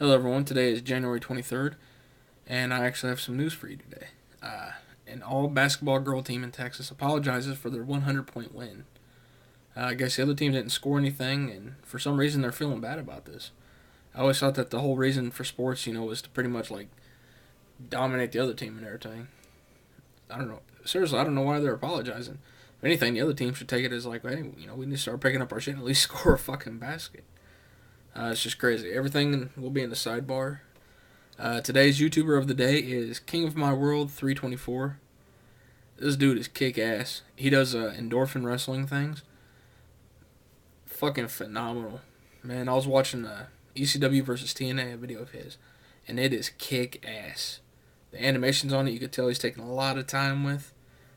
Hello, everyone. Today is January 23rd, and I actually have some news for you today. An all basketball girl team in Texas apologizes for their 100-point win. I guess the other team didn't score anything, and for some reason they're feeling bad about this. I always thought that the whole reason for sports, was to pretty much like dominate the other team and everything. I don't know. Seriously, I don't know why they're apologizing. If anything, the other team should take it as like, hey, we need to start picking up our shit and at least score a fucking basket. It's just crazy. Everything will be in the sidebar. Today's YouTuber of the day is King of My World 324. This dude is kick ass. He does endorphin wrestling things. Fucking phenomenal. Man, I was watching ECW versus TNA, a video of his, and it is kick ass. The animations on it, you could tell he's taking a lot of time with.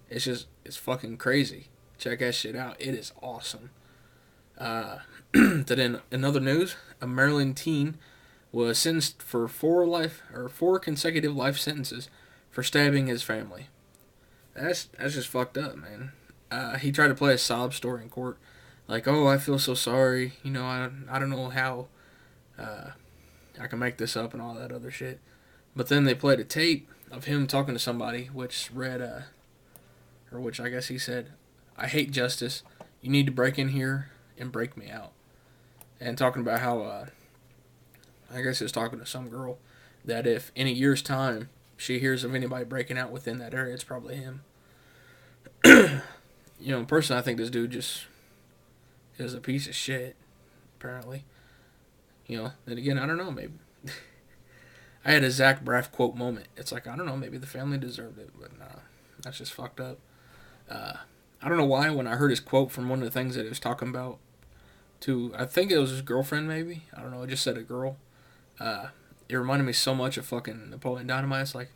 It's fucking crazy. Check that shit out. It is awesome. Then in other news, a Maryland teen was sentenced for four consecutive life sentences for stabbing his family. That's just fucked up, man. He tried to play a sob story in court, like, "Oh, I feel so sorry. I don't know how I can make this up and all that other shit." But then they played a tape of him talking to somebody, which which I guess he said, "I hate justice. You need to break in here and break me out." And talking about how I guess he was talking to some girl that if in a year's time she hears of anybody breaking out within that area, it's probably him. Personally, I think this dude just is a piece of shit, apparently. Then again, I don't know, maybe. I had a Zach Braff quote moment. It's like, I don't know, maybe the family deserved it, but nah, that's just fucked up. I don't know why, when I heard his quote from one of the things that he was talking about to, I think it was his girlfriend, maybe. I don't know, it just said a girl. It reminded me so much of fucking Napoleon Dynamite. It's like,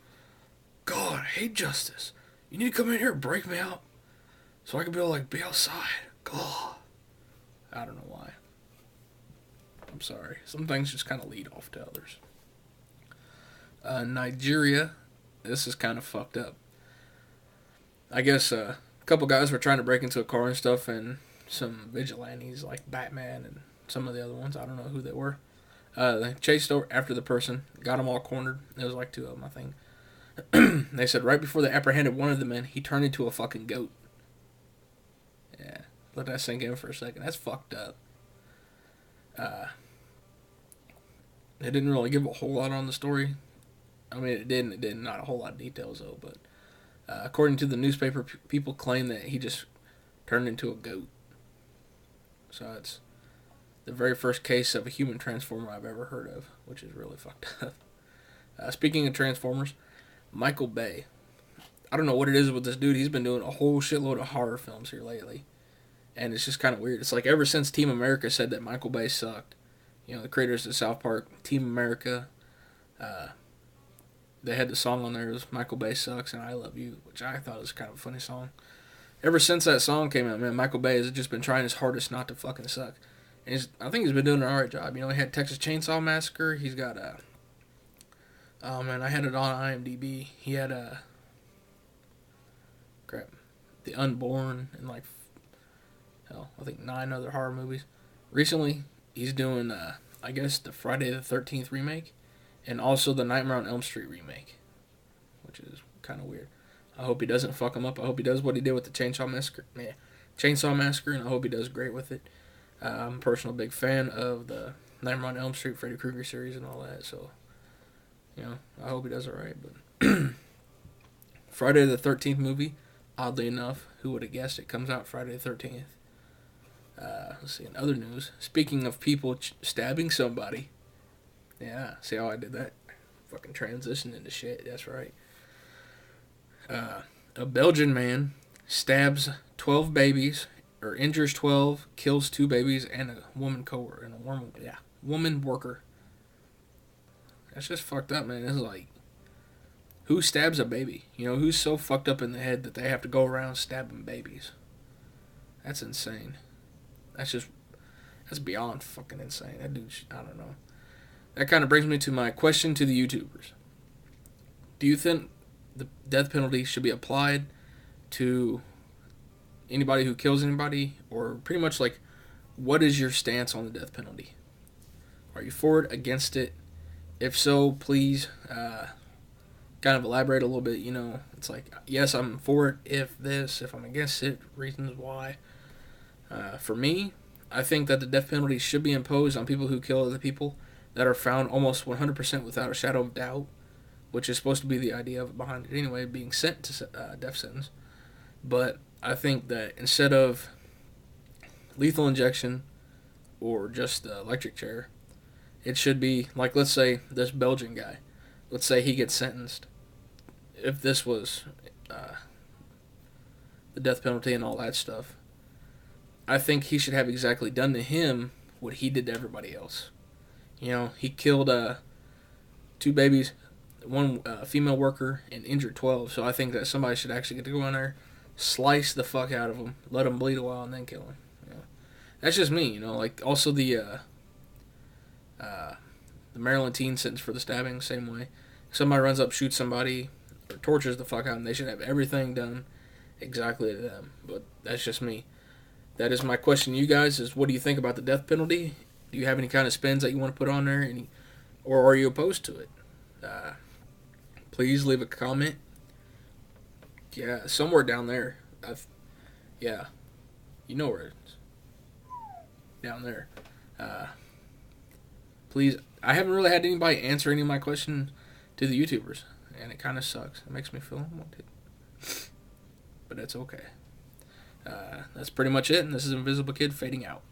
"God, I hate justice. You need to come in here and break me out so I can be outside. God." I don't know why. I'm sorry. Some things just kind of lead off to others. Nigeria. This is kind of fucked up. I guess a couple guys were trying to break into a car and stuff, and some vigilantes like Batman and some of the other ones, I don't know who they were, they chased after the person, got them all cornered. It was like two of them, I think. They said right before they apprehended one of the men, he turned into a fucking goat. Yeah, let that sink in for a second. That's fucked up. They didn't really give a whole lot on the story. I mean, it didn't. Not a whole lot of details, though. But according to the newspaper, people claim that he just turned into a goat. So it's the very first case of a human transformer I've ever heard of, which is really fucked up. Speaking of Transformers, Michael Bay. I don't know what it is with this dude. He's been doing a whole shitload of horror films here lately. And it's just kind of weird. It's like ever since Team America said that Michael Bay sucked. The creators of South Park, Team America, they had the song on there. It was Michael Bay Sucks and I Love You, which I thought was kind of a funny song. Ever since that song came out, man, Michael Bay has just been trying his hardest not to fucking suck. And I think he's been doing an alright job. He had Texas Chainsaw Massacre. He's got oh man, I had it on IMDb. He had The Unborn, and like, hell, I think 9 other horror movies. Recently, he's doing, I guess, the Friday the 13th remake, and also the Nightmare on Elm Street remake, which is kind of weird. I hope he doesn't fuck him up. I hope he does what he did with the Chainsaw Massacre, and I hope he does great with it. I'm a personal big fan of the Nightmare on Elm Street, Freddy Krueger series, and all that, so, I hope he does alright, but Friday the 13th movie, oddly enough, who would have guessed it, comes out Friday the 13th. Let's see, in other news, speaking of people stabbing somebody, yeah, see how I did that? Fucking transition into shit, that's right. A Belgian man stabs 12 babies, or injures 12, kills 2 babies, and a woman woman worker. That's just fucked up, man. It's like, who stabs a baby? Who's so fucked up in the head that they have to go around stabbing babies? That's insane. That's beyond fucking insane. That dude, I don't know. That kind of brings me to my question to the YouTubers. Do you think the death penalty should be applied to anybody who kills anybody? Or pretty much like, what is your stance on the death penalty? Are you for it, against it? If so, please kind of elaborate a little bit. It's like, yes, I'm for it if this, if I'm against it, reasons why. For me, I think that the death penalty should be imposed on people who kill other people that are found almost 100% without a shadow of doubt, which is supposed to be the idea of behind it anyway, being sent to death sentence. But I think that instead of lethal injection or just the electric chair, it should be like, let's say this Belgian guy, let's say he gets sentenced. If this was the death penalty and all that stuff, I think he should have exactly done to him what he did to everybody else. He killed two babies, one female worker, and injured 12. So I think that somebody should actually get to go in there, slice the fuck out of him, let him bleed a while, and then kill him. That's just me. Like also the Maryland teen sentence for the stabbing, same way. If somebody runs up, shoots somebody, or tortures the fuck out of them, they should have everything done exactly to them. But that's just me. That is my question to you guys: is what do you think about the death penalty? Do you have any kind of spins that you want to put on there, or are you opposed to it? Please leave a comment. Yeah, somewhere down there. Yeah, you know where it is. Down there. Please, I haven't really had anybody answer any of my questions to the YouTubers, and it kind of sucks. It makes me feel unwanted. But that's okay. That's pretty much it, and this is Invisible Kid fading out.